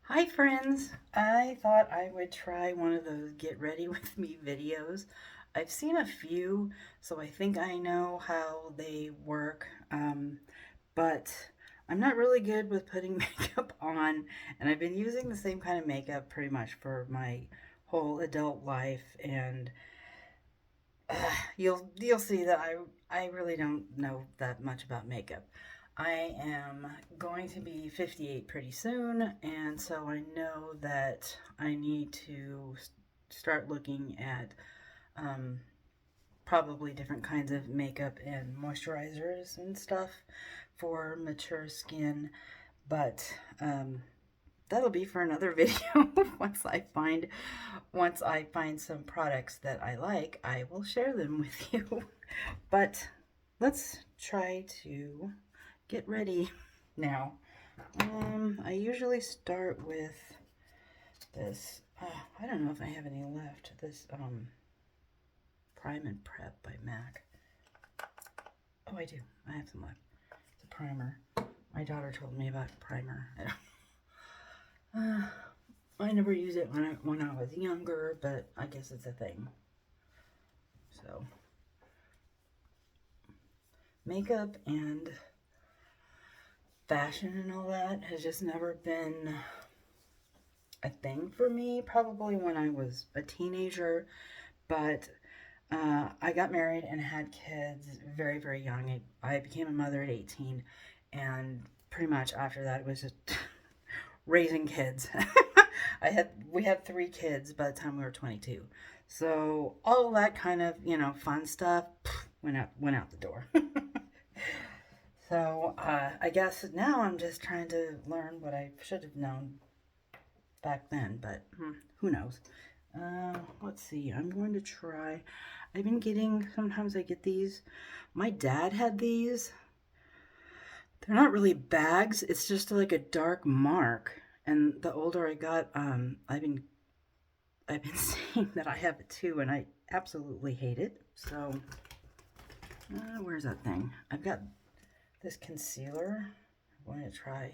Hi friends! I thought I would try one of those get ready with me videos. I've seen a few, so I think I know how they work, but I'm not really good with putting makeup on, and I've been using the same kind of makeup pretty much for my whole adult life, and you'll see that I really don't know that much about makeup. I am going to be 58 pretty soon, and so I know that I need to start looking at um, probably different kinds of makeup and moisturizers and stuff for mature skin. But that'll be for another video. Once I find some products that I like, I will share them with you. But let's try to get ready now. I usually start with this. I don't know if I have any left. This Prime and Prep by MAC. Oh, I do. I have some left. It's a primer. My daughter told me about primer. I never used it when I was younger, but I guess it's a thing. So, makeup and fashion and all that has just never been a thing for me. Probably when I was a teenager, but I got married and had kids very, very young. I became a mother at 18, and pretty much after that, it was just raising kids. We had three kids by the time we were 22. So all of that kind of fun stuff went out the door. So I guess now I'm just trying to learn what I should have known back then, but who knows? Let's see. I'm going to try. I've been getting, sometimes I get these. My dad had these. They're not really bags, it's just like a dark mark. And the older I got, I've been seeing that I have it too, and I absolutely hate it. So, where's that thing? I've got this concealer. I'm going to try.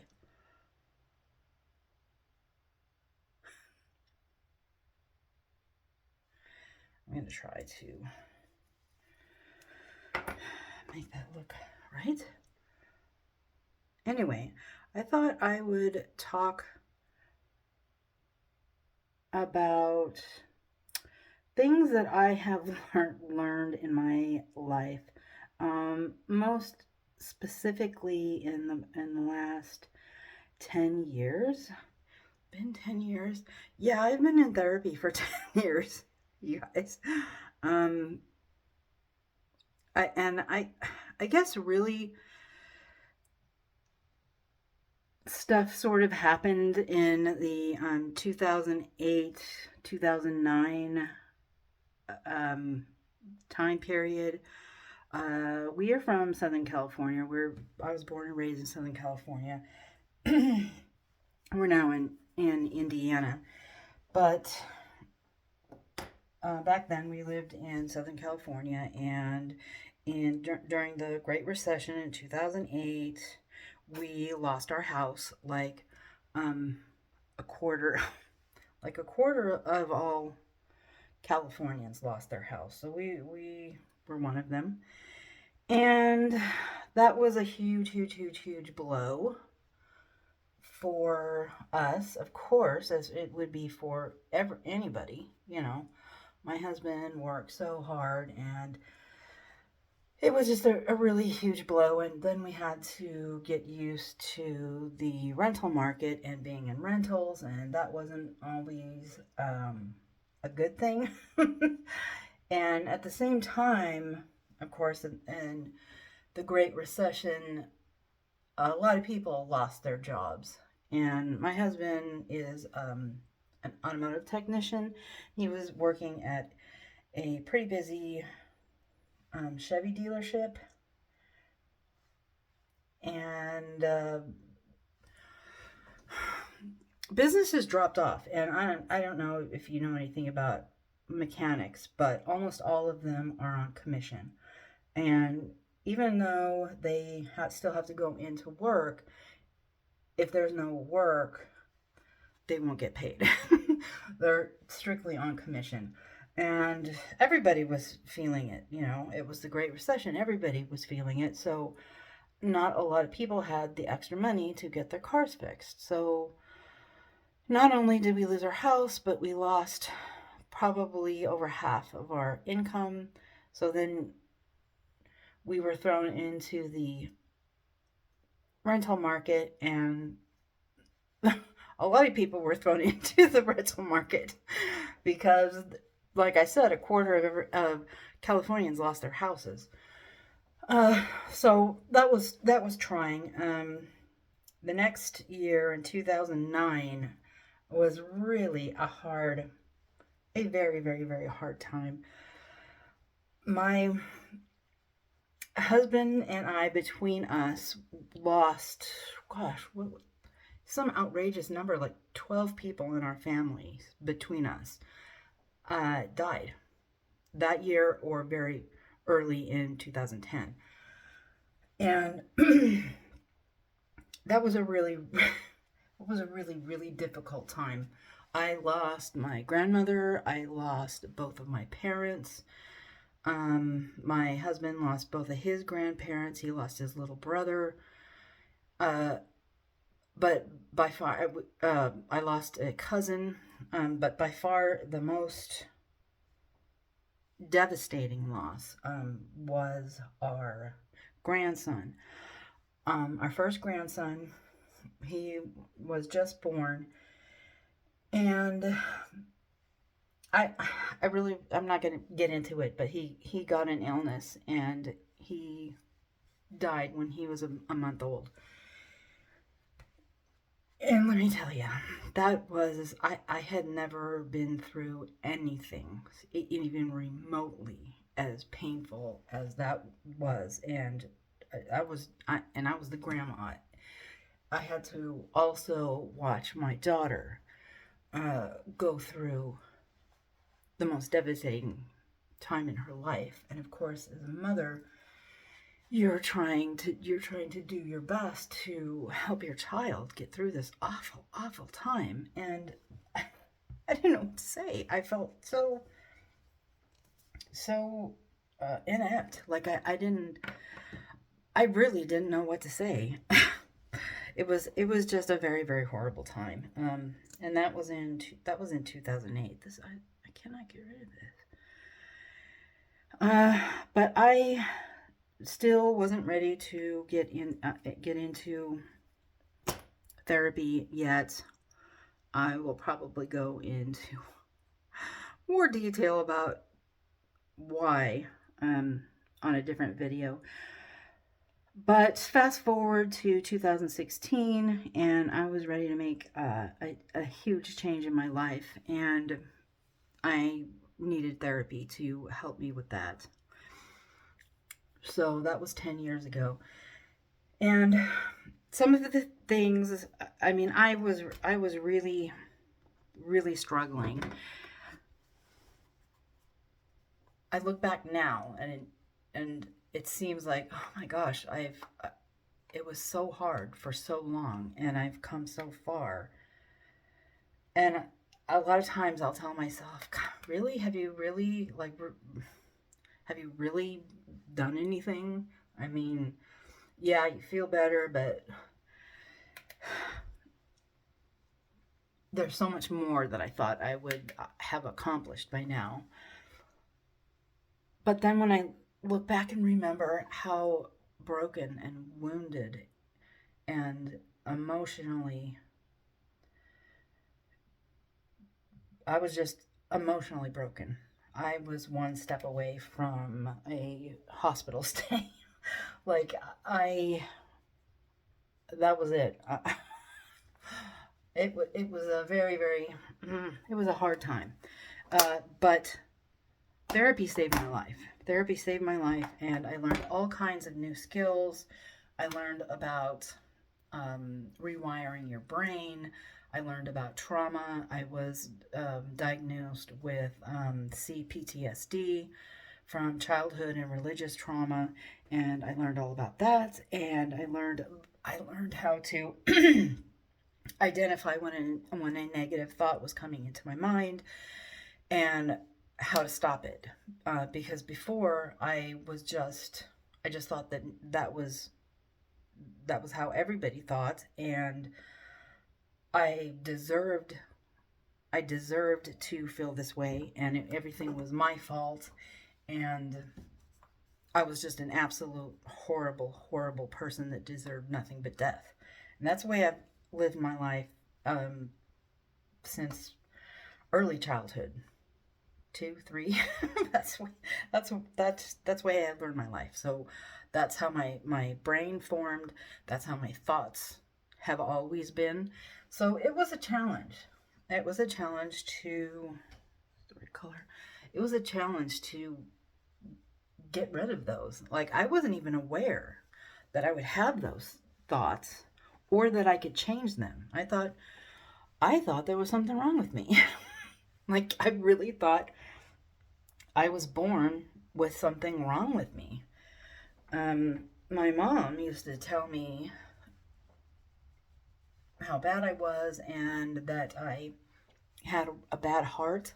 I'm going to try to make that look right. Anyway, I thought I would talk about things that I have learned in my life, most specifically in the last 10 years. Been 10 years? Yeah, I've been in therapy for 10 years, you guys. Um, I guess really stuff sort of happened in the 2008, 2009 um, time period. We are from Southern California. I was born and raised in Southern California. We're now in Indiana, but back then we lived in Southern California, and during the Great Recession in 2008, we lost our house like um, a quarter, like a quarter of all Californians lost their house. So we were one of them. And that was a huge, huge, huge, huge blow for us, of course, as it would be for anybody. My husband worked so hard, and it was just a really huge blow. And then we had to get used to the rental market and being in rentals, and that wasn't always a good thing. And at the same time, of course, in the Great Recession, a lot of people lost their jobs. And my husband is an automotive technician. He was working at a pretty busy Chevy dealership. And business has dropped off. And I don't know if you know anything about mechanics, but almost all of them are on commission. And even though still have to go into work, if there's no work, they won't get paid. They're strictly on commission. And everybody was feeling it, you know. It was the Great Recession. Everybody was feeling it. So not a lot of people had the extra money to get their cars fixed. So not only did we lose our house, but we lost probably over half of our income. So then we were thrown into the rental market, and a lot of people were thrown into the rental market because, like I said, a quarter of Californians lost their houses. So that was trying. The next year in 2009 was really a very, very, very hard time. My husband and I, between us, lost, gosh, some outrageous number, like 12 people in our family between us, died that year or very early in 2010. And that was a really, it was a really, really difficult time. I lost my grandmother. I lost both of my parents. My husband lost both of his grandparents. He lost his little brother. Uh, but by far, I lost a cousin. But by far the most devastating loss was our grandson. Our first grandson, he was just born, and I I'm not gonna get into it, but he got an illness and he died when he was a month old. And let me tell you, that was I had never been through anything even remotely as painful as that was, and I was the grandma. I had to also watch my daughter go through the most devastating time in her life, and of course, as a mother, you're trying to do your best to help your child get through this awful, awful time. And I didn't know what to say. I felt so inept. Like I really didn't know what to say. It was just a very, very horrible time. And that was in 2008. I cannot get rid of this. But I still wasn't ready to get into therapy yet. I will probably go into more detail about why on a different video. But fast forward to 2016, and I was ready to make a huge change in my life, and I needed therapy to help me with that. So that was 10 years ago. And some of the things, I mean, I was really, really struggling. I look back now, and it seems like, oh my gosh, it was so hard for so long, and I've come so far. And a lot of times I'll tell myself, God, really, have you really done anything? I mean, yeah, you feel better, but there's so much more that I thought I would have accomplished by now. But then when I look back and remember how broken and wounded and emotionally, I was just emotionally broken. I was one step away from a hospital stay. Like, that was it. It was a very, very, it was a hard time. But therapy saved my life. Therapy saved my life, and I learned all kinds of new skills. I learned about rewiring your brain. I learned about trauma. I was diagnosed with CPTSD from childhood and religious trauma, and I learned all about that. And I learned how to identify when a negative thought was coming into my mind and how to stop it. Because before I just thought that that was how everybody thought, and I deserved I deserved to feel this way, and everything was my fault, and I was just an absolute horrible, horrible person that deserved nothing but death. And that's the way I've lived my life um, since early childhood. Two, three. that's that's the way I learned my life. So that's how my brain formed. That's how my thoughts have always been. So it was a challenge. It was a challenge to the right color. It was a challenge to get rid of those. Like I wasn't even aware that I would have those thoughts or that I could change them. I thought there was something wrong with me. Like I really thought I was born with something wrong with me. My mom used to tell me how bad I was and that I had a bad heart,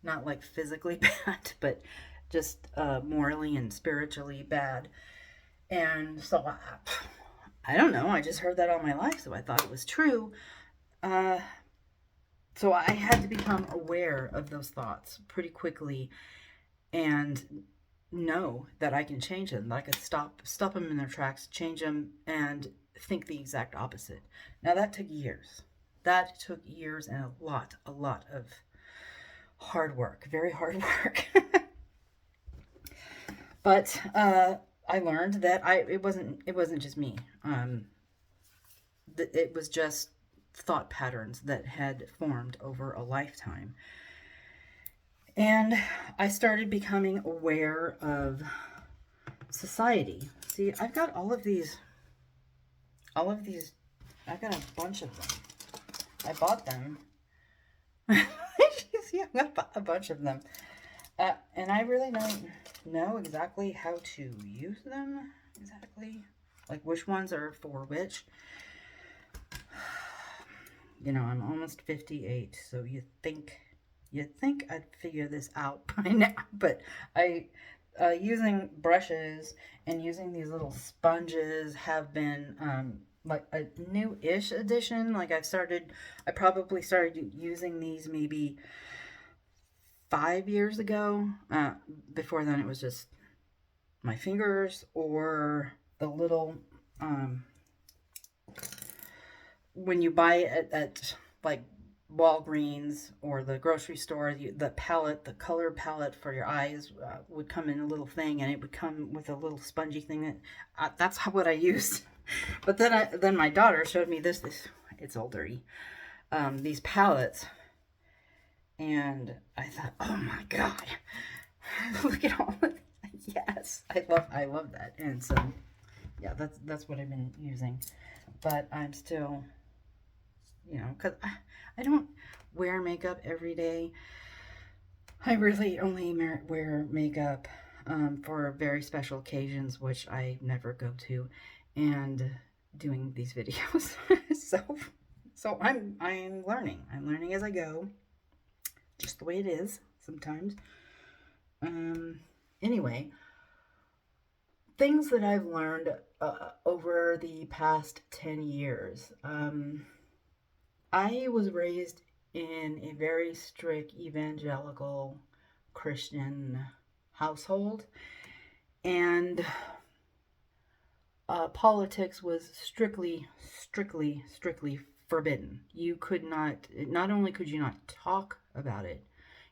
not like physically bad, but just morally and spiritually bad. And so I don't know. I just heard that all my life, so I thought it was true. Uh, so I had to become aware of those thoughts pretty quickly and know that I can change them. That I could stop them in their tracks, change them, and think the exact opposite. Now that took years. That took years and a lot of hard work, very hard work. But I learned that it wasn't just me. It was just thought patterns that had formed over a lifetime. And I started becoming aware of society. See, I've got I've got a bunch of them. I bought them. See, I've got a bunch of them. And I really don't know exactly how to use them exactly. Like which ones are for which. You know, I'm almost 58, so you'd think I'd figure this out by now, but using brushes and using these little sponges have been like a new-ish addition. Like I probably started using these maybe 5 years ago. Before then, it was just my fingers or the little when you buy it at like Walgreens or the grocery store, the color palette for your eyes would come in a little thing, and it would come with a little spongy thing. That's what I used. But then my daughter showed me this. It's older. These palettes, and I thought, oh my god, look at all of it. Yes, I love that, and so yeah, that's what I've been using. But I'm still, because I don't wear makeup every day. I really only wear makeup for very special occasions, which I never go to, and doing these videos. so I'm learning. I'm learning as I go, just the way it is sometimes. Anyway, things that I've learned over the past 10 years. I was raised in a very strict evangelical Christian household, and politics was strictly forbidden. You could not only could you not talk about it,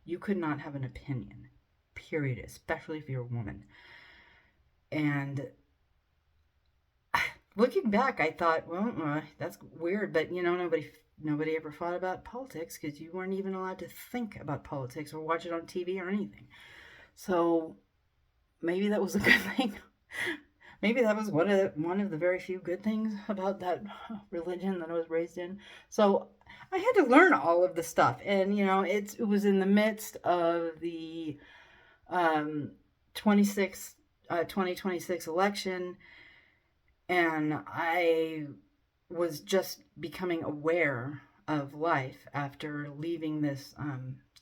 you could not have an opinion, period, especially if you're a woman. And looking back, I thought, well, that's weird, but nobody ever thought about politics because you weren't even allowed to think about politics or watch it on TV or anything. So maybe that was a good thing. Maybe that was one of the very few good things about that religion that I was raised in. So I had to learn all of the stuff, and it was in the midst of the 2026 election, and I was just becoming aware of life after leaving this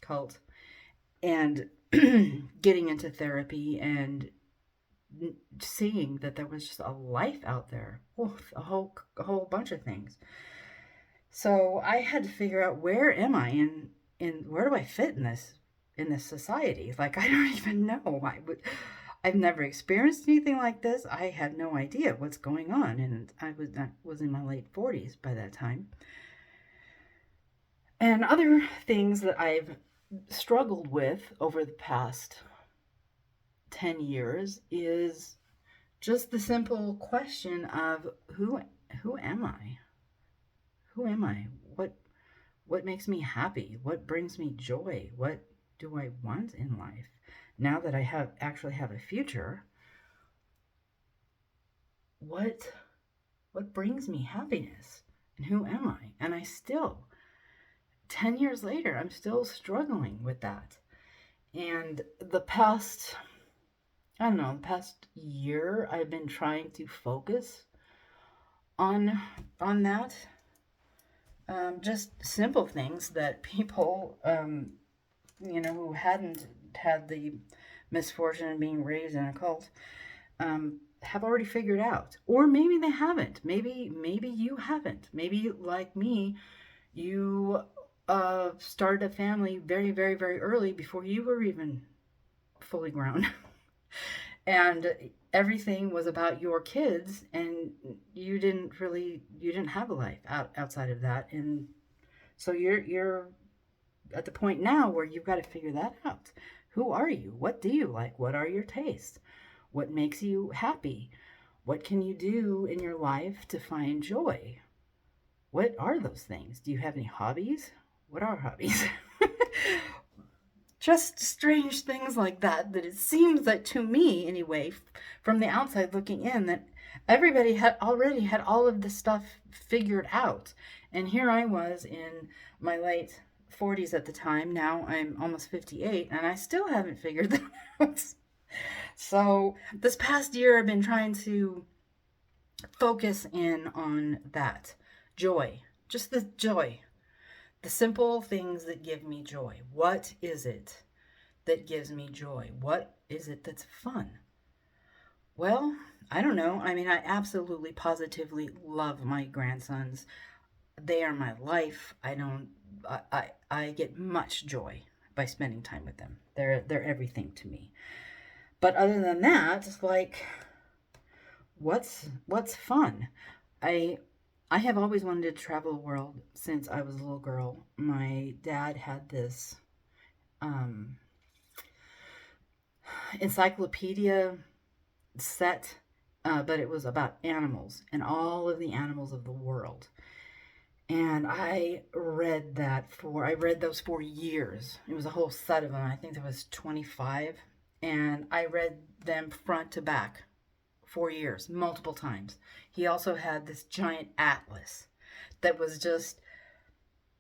cult and getting into therapy and seeing that there was just a life out there. Oof, a whole bunch of things. So I had to figure out, where am I in where do I fit in this society? Like, I don't even know. I've never experienced anything like this. I had no idea what's going on, and I was in my late 40s by that time. And other things that I've struggled with over the past 10 years is just the simple question of who am I? Who am I? What makes me happy? What brings me joy? What do I want in life? Now that I have a future, what what brings me happiness? And who am I? And I still, 10 years later, I'm still struggling with that. And the past year, I've been trying to focus on that. Just simple things that people, who hadn't had the misfortune of being raised in a cult, have already figured out. Or maybe they haven't. Maybe you haven't. Maybe, like me, you started a family very, very, very early, before you were even fully grown. And everything was about your kids, and you didn't have a life outside of that. And so you're at the point now where you've got to figure that out. Who are you? What do you like? What are your tastes? What makes you happy? What can you do in your life to find joy? What are those things? Do you have any hobbies? What are hobbies? Just strange things like that, that it seems that, to me anyway, from the outside looking in, that everybody had already had all of this stuff figured out. And here I was in my late 40s at the time. Now I'm almost 58, and I still haven't figured that out. So this past year, I've been trying to focus in on that joy, just the joy, the simple things that give me joy. What is it that gives me joy? What is it that's fun? Well, I don't know. I mean, I absolutely positively love my grandsons. They are my life. I get much joy by spending time with them. They're everything to me. But other than that, it's like, what's fun? I I have always wanted to travel the world since I was a little girl. My dad had this um, encyclopedia set, but it was about animals and all of the animals of the world. And I read those for years. It was a whole set of them. I think there was 25. And I read them front to back for years, multiple times. He also had this giant atlas that was just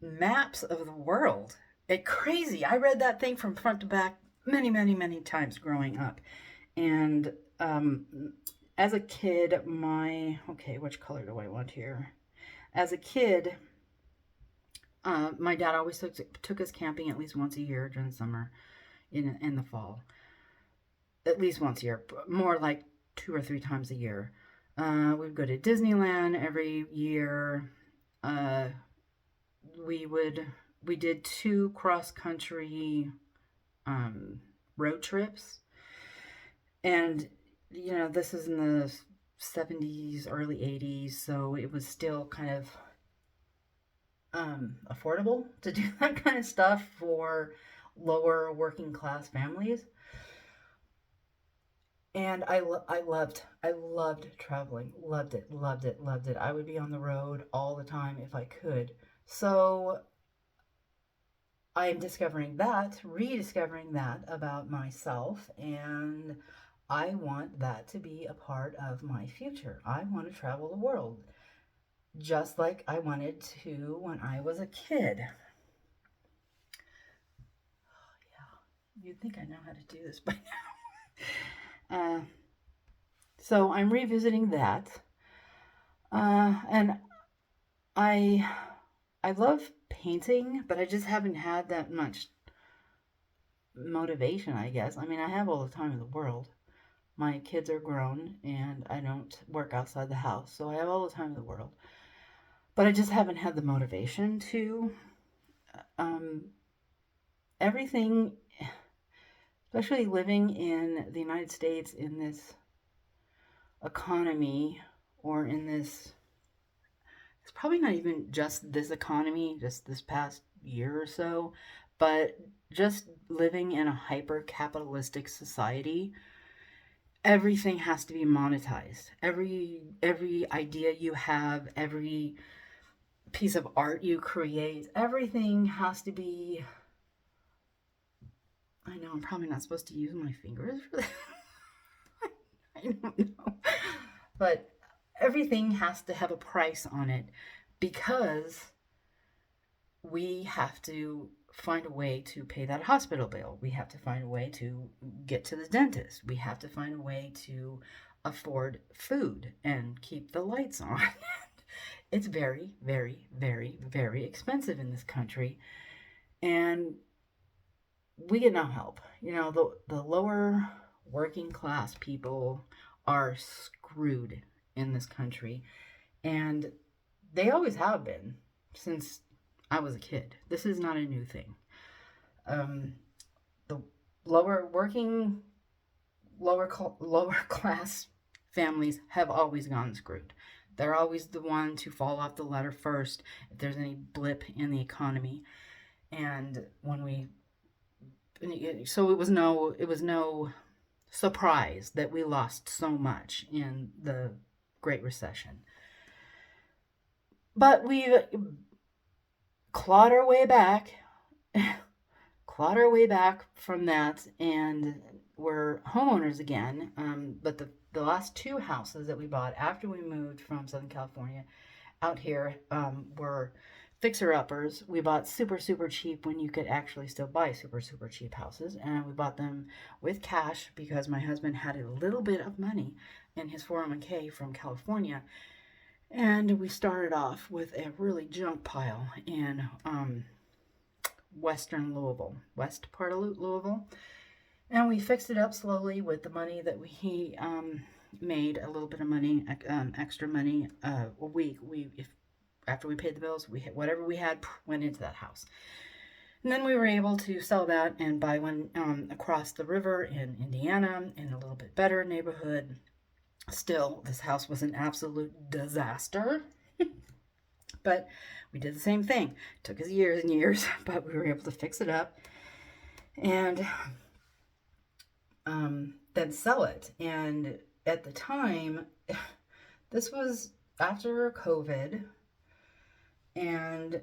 maps of the world. It crazy. I read that thing from front to back many, many, many times growing up. And as a kid, which color do I want here? As a kid, my dad always took us camping at least once a year during the summer, in the fall. At least once a year, more like 2 or 3 times a year. We'd go to Disneyland every year. Uh, we did 2 cross country road trips, and this is in the 70s, early 80s, so it was still kind of affordable to do that kind of stuff for lower working class families. And I loved traveling. Loved it, loved it, loved it. I would be on the road all the time if I could. So I am rediscovering that about myself, and I want that to be a part of my future. I want to travel the world, just like I wanted to when I was a kid. Yeah, you'd think I know how to do this by now. So I'm revisiting that. And I I love painting, but I just haven't had that much motivation, I guess. I mean, I have all the time in the world. My kids are grown and I don't work outside the house, so I have all the time in the world. But I just haven't had the motivation to. Um, Everything, especially living in the United States in this economy or in this, it's probably not even just this economy, just this past year or so, but just living in a hyper capitalistic society, everything has to be monetized. Every idea you have, every piece of art you create, everything has to be. I know I'm probably not supposed to use my fingers for that. I don't know. But everything has to have a price on it because we have to find a way to pay that hospital bill. We have to find a way to get to the dentist. We have to find a way to afford food and keep the lights on. It's very, very, very, very expensive in this country. And we get no help. The lower working class people are screwed in this country. And they always have been since I was a kid. This is not a new thing. Um, the lower working, lower class families have always gone screwed. They're always the one to fall off the ladder first if there's any blip in the economy. And so it was no surprise that we lost so much in the Great Recession. But we've clawed our way back, clawed our way back from that, and we're homeowners again. But the last two houses that we bought after we moved from Southern California out here were fixer uppers. We bought super super cheap when you could actually still buy super super cheap houses, and we bought them with cash because my husband had a little bit of money in his 401k from California, and we started off with a really junk pile in western Louisville, west part of Louisville. And we fixed it up slowly with the money that we made, a little bit of money, extra money a week. If after we paid the bills, whatever we had went into that house. And then we were able to sell that and buy one across the river in Indiana in a little bit better neighborhood. Still, this house was an absolute disaster. But we did the same thing. It took us years and years, but we were able to fix it up and then sell it. And at the time, this was after COVID, and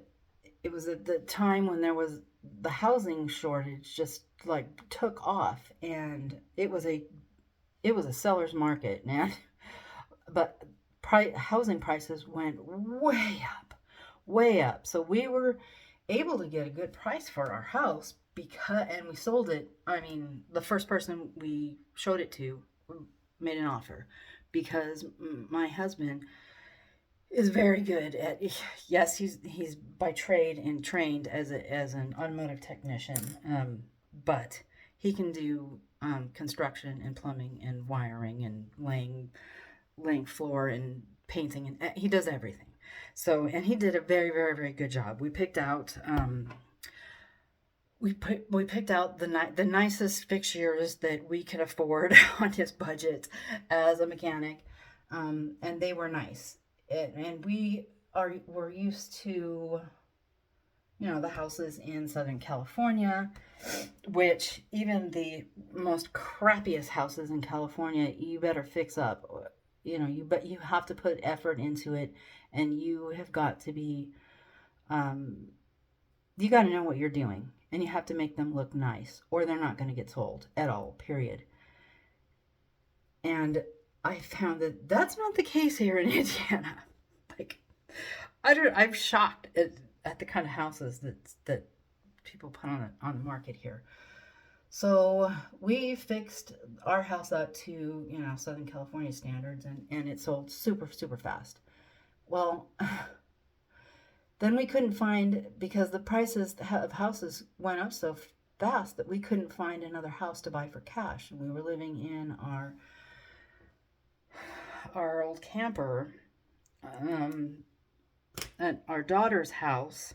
it was at the time when there was the housing shortage just like took off, and it was a seller's market, man. But housing prices went way up. So we were able to get a good price for our house and we sold it. I mean, the first person we showed it to made an offer because my husband is very good at. Yes, he's by trade and trained as an automotive technician, but he can do construction and plumbing and wiring and laying floor and painting, and he does everything. So, and he did a very, very, very good job. We picked out the nicest fixtures that we could afford on his budget as a mechanic, and they were nice. And we're used to the houses in Southern California, which even the most crappiest houses in California, you better fix up. But you have to put effort into it, and you have got to be, you got to know what you're doing, and you have to make them look nice, or they're not going to get sold at all. Period. And I found that that's not the case here in Indiana. Like, I'm shocked at the kind of houses that people put on the market here. So we fixed our house up to Southern California standards, and it sold super super fast. Well, Then we couldn't find, because the prices of houses went up so fast, that we couldn't find another house to buy for cash. And we were living in our old camper um, at our daughter's house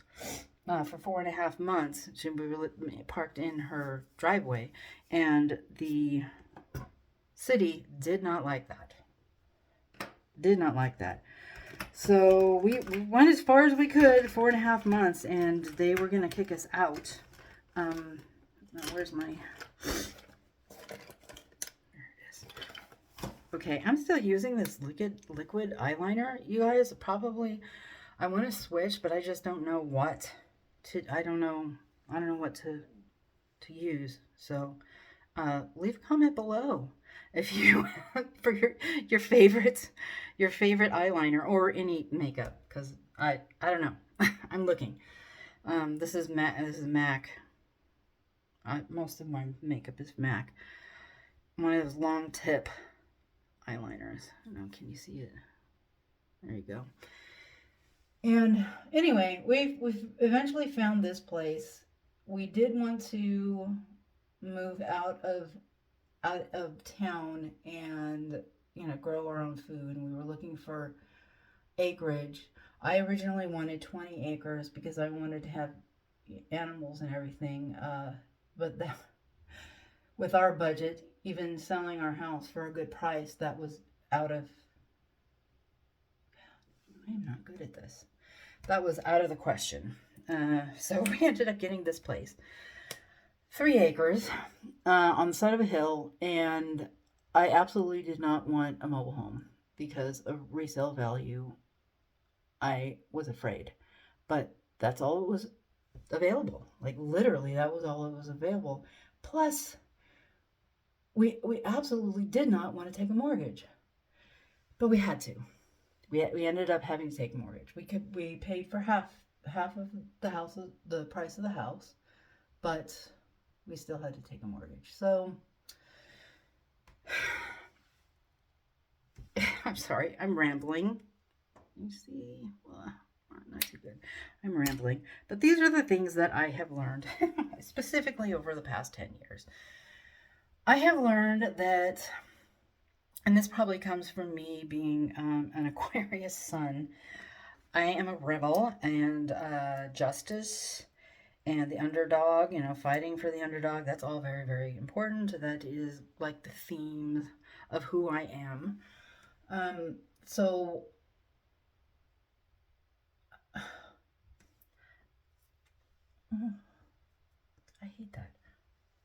for 4.5 months. We were parked in her driveway, and the city did not like that. Did not like that. So we went as far as we could, 4.5 months, and they were going to kick us out. Where's my... There it is. Okay, I'm still using this liquid eyeliner. You guys, probably, I want to switch, but I just don't know what to... I don't know what to use. So leave a comment below if you for your favorite eyeliner or any makeup, because I don't know. I'm looking. This is MAC. Most of my makeup is MAC. One of those long tip eyeliners. I don't know, can you see it? There you go. And anyway, we've eventually found this place. We did want to move out of town and grow our own food, and we were looking for acreage. I originally wanted 20 acres because I wanted to have animals and everything, but with our budget, even selling our house for a good price, that was out of... I'm not good at this. That was out of the question. So we ended up getting this place. 3 acres on the side of a hill, and I absolutely did not want a mobile home because of resale value. I was afraid, but that's all it was available. Like, literally, that was all it was available. Plus, we absolutely did not want to take a mortgage, but we had to. We ended up having to take a mortgage. We paid for half of the house, the price of the house, but we still had to take a mortgage. So I'm sorry, I'm rambling. You see, well, not too good. I'm rambling, but these are the things that I have learned specifically over the past 10 years. I have learned that, and this probably comes from me being an Aquarius sun, I am a rebel, and justice and the underdog, fighting for the underdog, that's all very, very important. That is like the theme of who I am. So I hate that.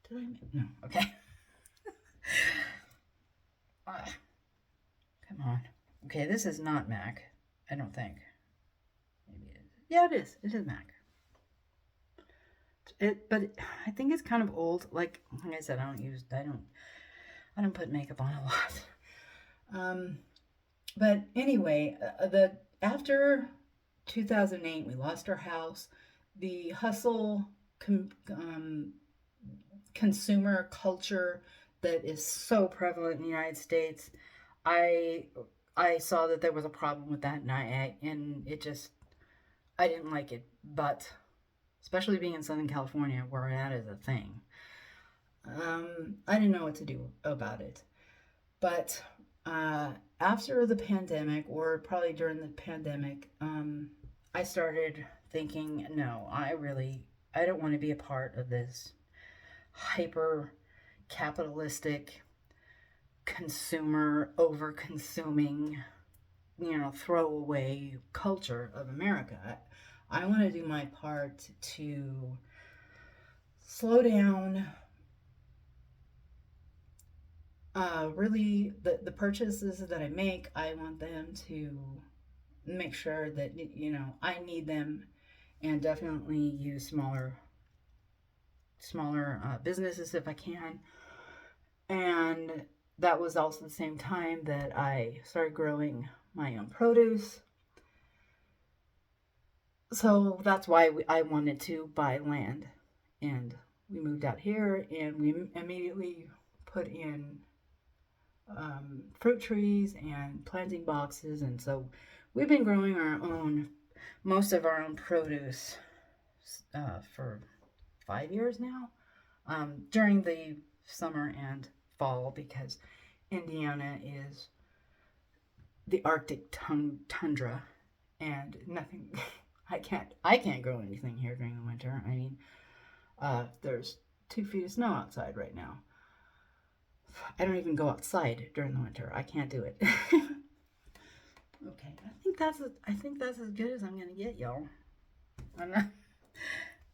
Did I make... No, okay. Come on. Okay, this is not MAC, I don't think. Maybe it is. Yeah, it is. It is MAC. But I think it's kind of old. Like I said, I don't put makeup on a lot. But anyway, after 2008, we lost our house. The hustle consumer culture that is so prevalent in the United States, I saw that there was a problem with that, and I didn't like it. But especially being in Southern California, where that is a thing, I didn't know what to do about it. But after the pandemic, or probably during the pandemic, I started thinking, no, I don't want to be a part of this hyper capitalistic, consumer, over consuming, throwaway culture of America. I want to do my part to slow down. Really, the purchases that I make, I want them to make sure that I need them, and definitely use smaller businesses if I can. And that was also the same time that I started growing my own produce. So that's why I wanted to buy land, and we moved out here, and we immediately put in fruit trees and planting boxes, and so we've been growing our own most of our own produce for 5 years now, during the summer and fall, because Indiana is the Arctic tundra, and nothing. I can't grow anything here during the winter. I mean, there's 2 feet of snow outside right now. I don't even go outside during the winter. I can't do it. Okay, I think that's as good as I'm gonna get, y'all. I'm not,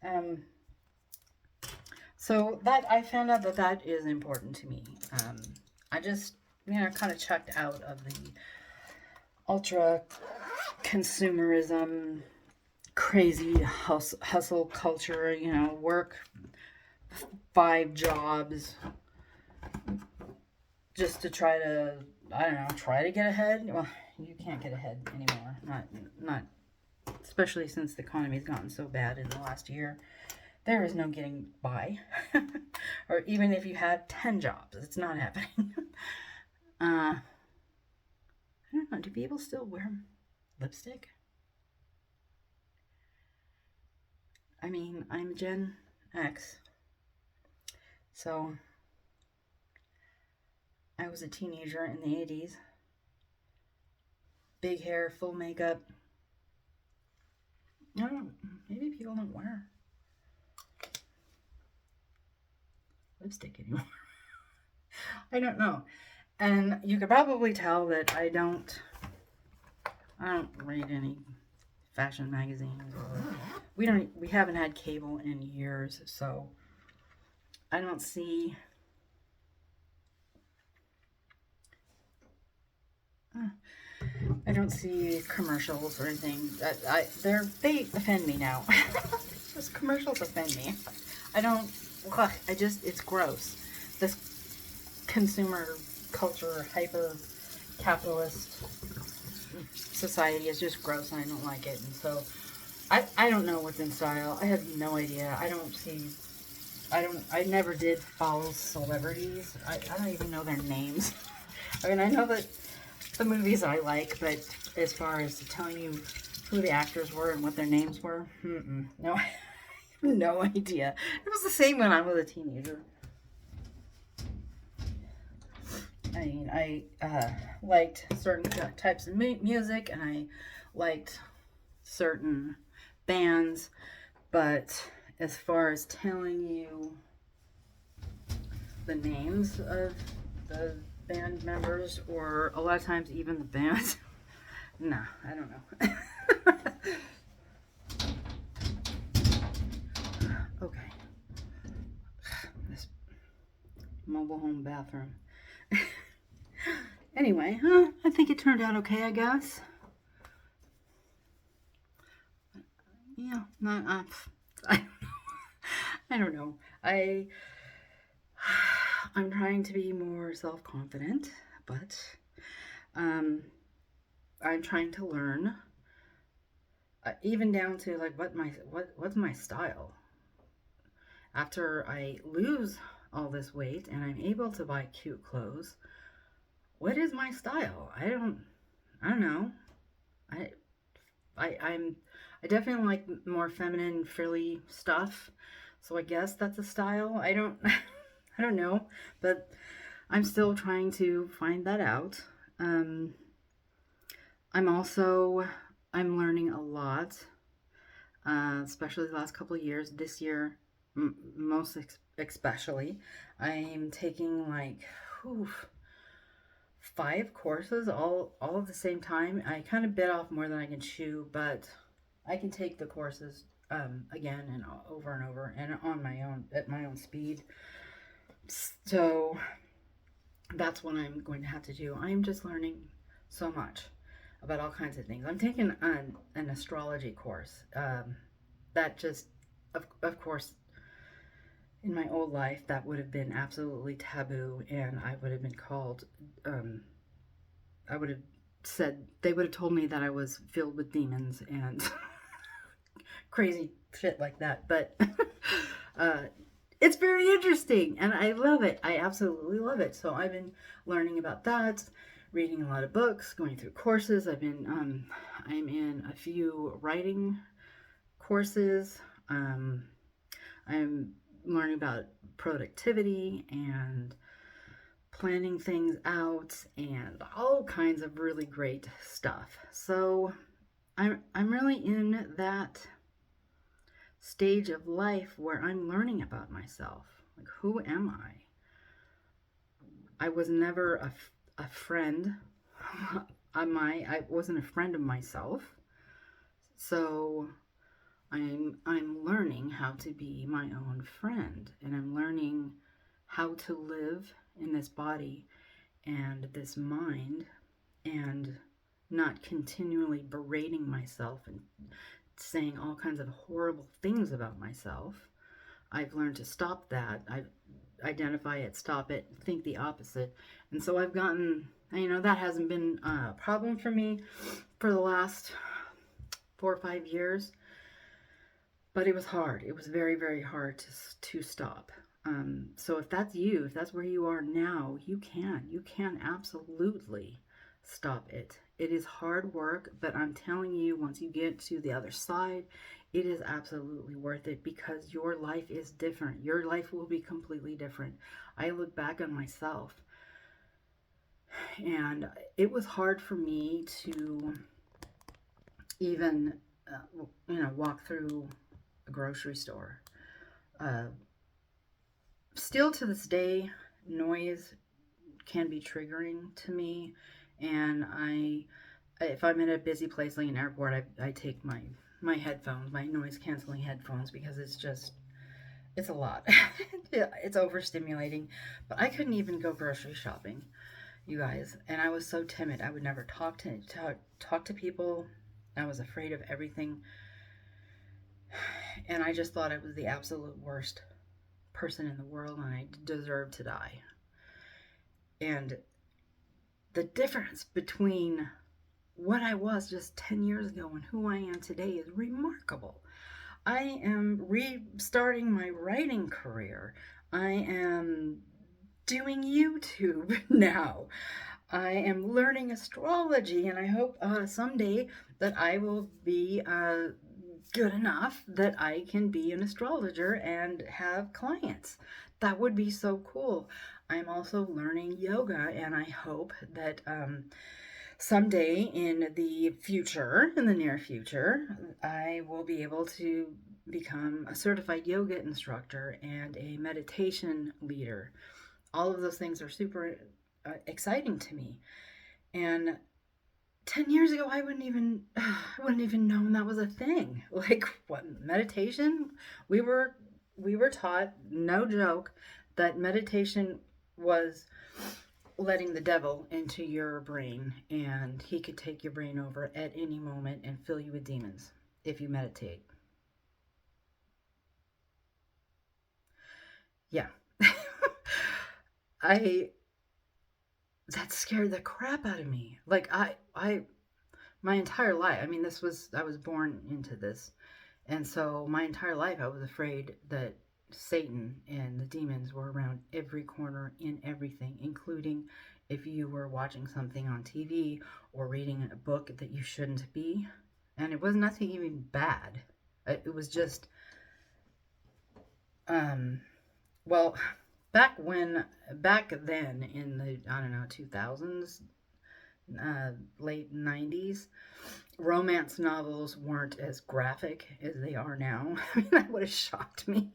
um, so that I found out that that is important to me. I just kind of checked out of the ultra consumerism, crazy hustle culture. Work 5 jobs just to try to, I don't know, try to get ahead. Well, you can't get ahead anymore. Not especially since the economy's gotten so bad in the last year. There is no getting by. Or even if you had 10 jobs, it's not happening. I don't know. Do people still wear lipstick? I mean, I'm Gen X. So I was a teenager in the 80s. Big hair, full makeup. I don't know. Maybe people don't wear lipstick anymore. I don't know. And you could probably tell that I don't read any fashion magazines, or we haven't had cable in years, so I don't see commercials or anything. They offend me now. Those commercials offend me. It's gross. This consumer culture, hyper capitalist society is just gross, and I don't like it. And so I don't know what's in style. I have no idea. I never did follow celebrities. I don't even know their names. I mean, I know that the movies I like, but as far as telling you who the actors were and what their names were, no, I have no idea. It was the same when I was a teenager. I mean, I liked certain types of music, and I liked certain bands, but as far as telling you the names of the band members, or a lot of times even the bands, no, I don't know. Okay. This mobile home bathroom. Anyway, I think it turned out okay, I guess. Yeah, not, I don't know. I'm trying to be more self-confident, but I'm trying to learn, even down to like what's my style. After I lose all this weight and I'm able to buy cute clothes, what is my style? I don't know. I definitely like more feminine, frilly stuff. So I guess that's a style. I don't I don't know, but I'm still trying to find that out. I'm learning a lot, especially the last couple of years. This year, most especially, I'm taking like 5 courses all at the same time. I kind of bit off more than I can chew, but I can take the courses again and over and on my own at my own speed. So that's what I'm going to have to do. I'm just learning so much about all kinds of things. I'm taking an astrology course. That just, of course, in my old life, that would have been absolutely taboo, and I would have been called, I would have said, they would have told me that I was filled with demons and crazy shit like that. But it's very interesting, and I love it. I absolutely love it. So I've been learning about that, reading a lot of books, going through courses. I'm in a few writing courses. Um, I'm learning about productivity and planning things out and all kinds of really great stuff. So I'm really in that stage of life where I'm learning about myself. Like, who am I? I was never a friend. I wasn't a friend of myself. So I'm learning how to be my own friend, and I'm learning how to live in this body and this mind, and not continually berating myself and saying all kinds of horrible things about myself. I've learned to stop that. I identify it, stop it, think the opposite. And so I've gotten, that hasn't been a problem for me for the last 4 or 5 years, but it was hard. It was very, very hard to stop. So if that's you, if that's where you are now, you can absolutely stop it. It is hard work, but I'm telling you, once you get to the other side, it is absolutely worth it because your life is different. Your life will be completely different. I look back on myself, and it was hard for me to even, walk through a grocery store. Uh, Still to this day, noise can be triggering to me, and if I'm in a busy place like an airport, I take my headphones, my noise canceling headphones, because it's a lot. It's overstimulating. But I couldn't even go grocery shopping, you guys, and I was so timid. I would never talk to people. I was afraid of everything, and I just thought I was the absolute worst person in the world, and I deserved to die. And the difference between what I was just 10 years ago and who I am today is remarkable. I am restarting my writing career. I am doing YouTube now. I am learning astrology, and I hope someday that I will be good enough that I can be an astrologer and have clients. That would be so cool. I'm also learning yoga, and I hope that someday in the near future, I will be able to become a certified yoga instructor and a meditation leader. All of those things are super exciting to me. And 10 years ago, I wouldn't even known that was a thing. Like, what, meditation? We were we were taught, no joke, that meditation was letting the devil into your brain, and he could take your brain over at any moment and fill you with demons if you meditate. Yeah. I That scared the crap out of me. Like, I my entire life, I mean, I was born into this. And so my entire life I was afraid that Satan and the demons were around every corner in everything, including if you were watching something on TV or reading a book that you shouldn't be. And it was nothing even bad. It was just, um, well, back then in the, I don't know, 2000s, late 90s, romance novels weren't as graphic as they are now. I mean, that would have shocked me.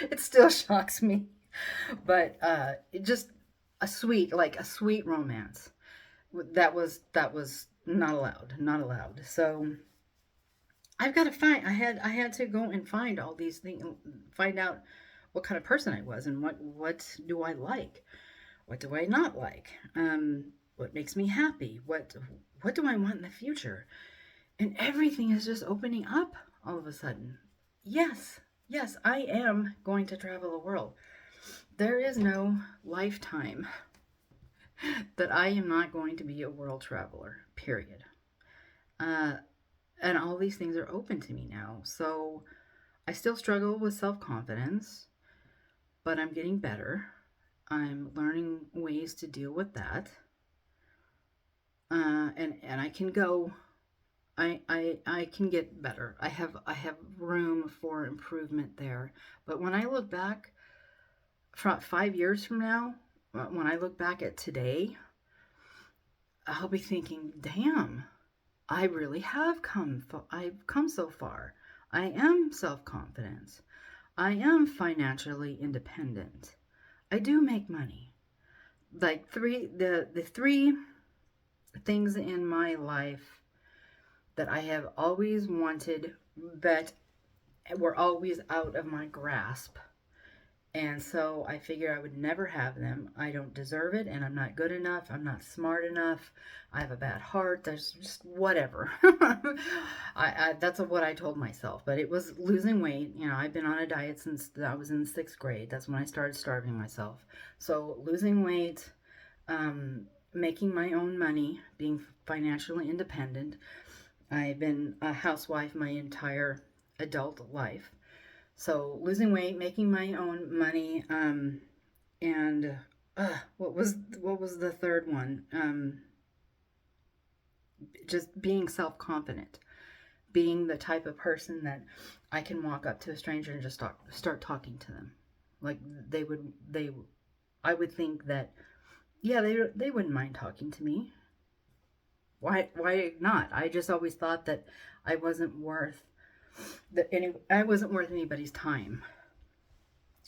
It still shocks me. But it just a sweet romance. That was not allowed, not allowed. So I've got to find. I had to go and find all these things, find out what kind of person I was, and what do I like, what do I not like, what makes me happy, what do I want in the future, and everything is just opening up all of a sudden. Yes, yes, I am going to travel the world. There is no lifetime that I am not going to be a world traveler, period. Uh, and all these things are open to me now. So I still struggle with self confidence, but I'm getting better. I'm learning ways to deal with that. and I can go. I can get better. I have room for improvement there. But when I look back from 5 years from now, when I look back at today, I'll be thinking, damn, I really have I've come so far. I am self-confident. I am financially independent. I do make money. Like the three things in my life that I have always wanted but were always out of my grasp. And so I figure I would never have them. I don't deserve it, and I'm not good enough. I'm not smart enough. I have a bad heart. There's just whatever. That's what I told myself. But it was losing weight. You know, I've been on a diet since I was in 6th grade. That's when I started starving myself. So losing weight, making my own money, being financially independent. I've been a housewife my entire adult life. So losing weight, making my own money, and what was the third one? Just being self confident, being the type of person that I can walk up to a stranger and just start talking to them, like I would think that yeah they wouldn't mind talking to me. Why not? I just always thought that I wasn't worth I wasn't worth anybody's time.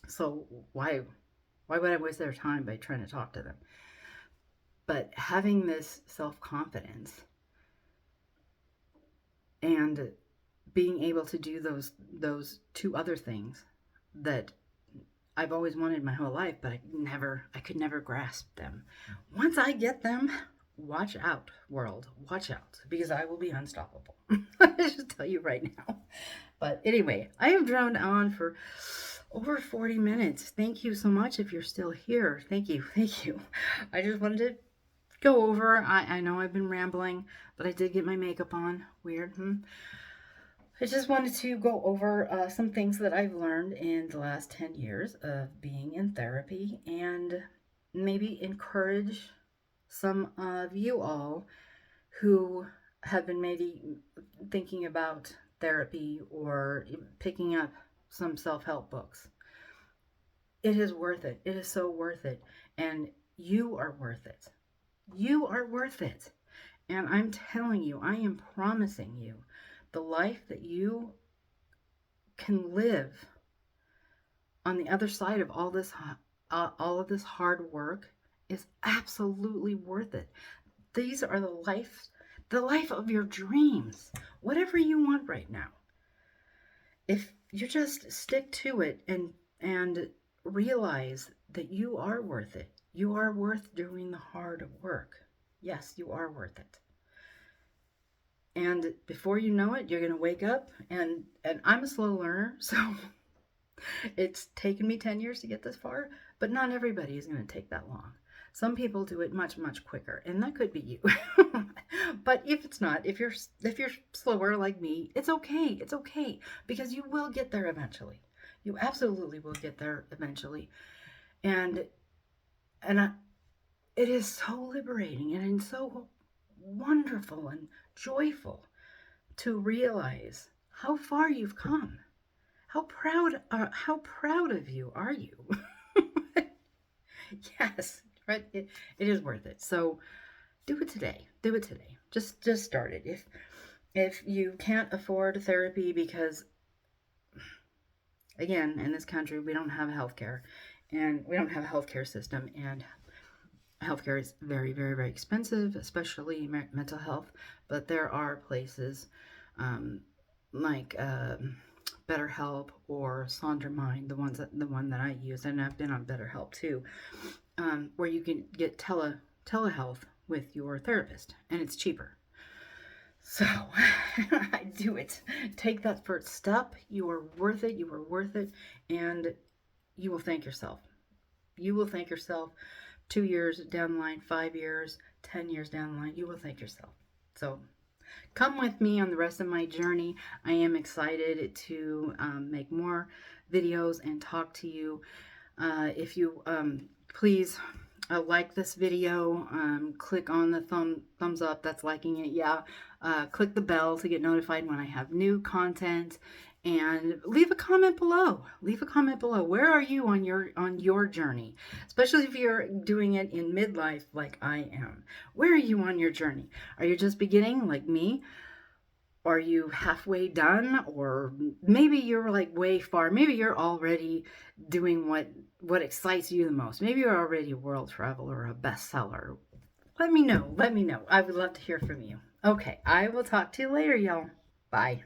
So why would I waste their time by trying to talk to them? But having this self-confidence and being able to do those two other things that I've always wanted my whole life, but I could never grasp them. Once I get them, watch out, world, watch out, because I will be unstoppable. I just tell you right now. But anyway, I have droned on for over 40 minutes. Thank you so much if you're still here. Thank you. Thank you. I just wanted to go over. I know I've been rambling, but I did get my makeup on. Weird. I just wanted to go over some things that I've learned in the last 10 years of being in therapy and maybe encourage some of you all who have been maybe thinking about therapy or picking up some self-help books. It is worth it. It is so worth it. And you are worth it. You are worth it. And I'm telling you, I am promising you, the life that you can live on the other side of all of this hard work is absolutely worth it. These are the life of your dreams, whatever you want right now. If you just stick to it and realize that you are worth it. You are worth doing the hard work. Yes, you are worth it. And before you know it, you're going to wake up and I'm a slow learner, so it's taken me 10 years to get this far, but not everybody is going to take that long. Some people do it much, much quicker, and that could be you. But if it's not, if you're slower like me, it's okay. It's okay because you will get there eventually. You absolutely will get there eventually. And it is so liberating and so wonderful and joyful to realize how far you've come. How proud of you are you? Yes, right. It is worth it. So do it today. Do it today. Just start it. If you can't afford therapy because again, in this country we don't have healthcare and we don't have a healthcare system, and healthcare is very, very, very expensive, especially mental health. But there are places like BetterHelp or Sondermind, the one that I use, and I've been on BetterHelp too, where you can get telehealth with your therapist, and it's cheaper. So I do it. Take that first step. You are worth it. You are worth it, and you will thank yourself. You will thank yourself. 2 years down the line, 5 years, 10 years down the line, you will thank yourself. So come with me on the rest of my journey. I am excited to make more videos and talk to you. If you please Like this video, click on the thumbs up, that's liking it, yeah. Click the bell to get notified when I have new content, and leave a comment below. Leave a comment below. Where are you on your journey? Especially if you're doing it in midlife like I am. Where are you on your journey? Are you just beginning like me? Are you halfway done, or maybe you're like way far? Maybe you're already doing what excites you the most. Maybe you're already a world traveler or a bestseller. Let me know. I would love to hear from you. Okay, I will talk to you later, y'all. Bye.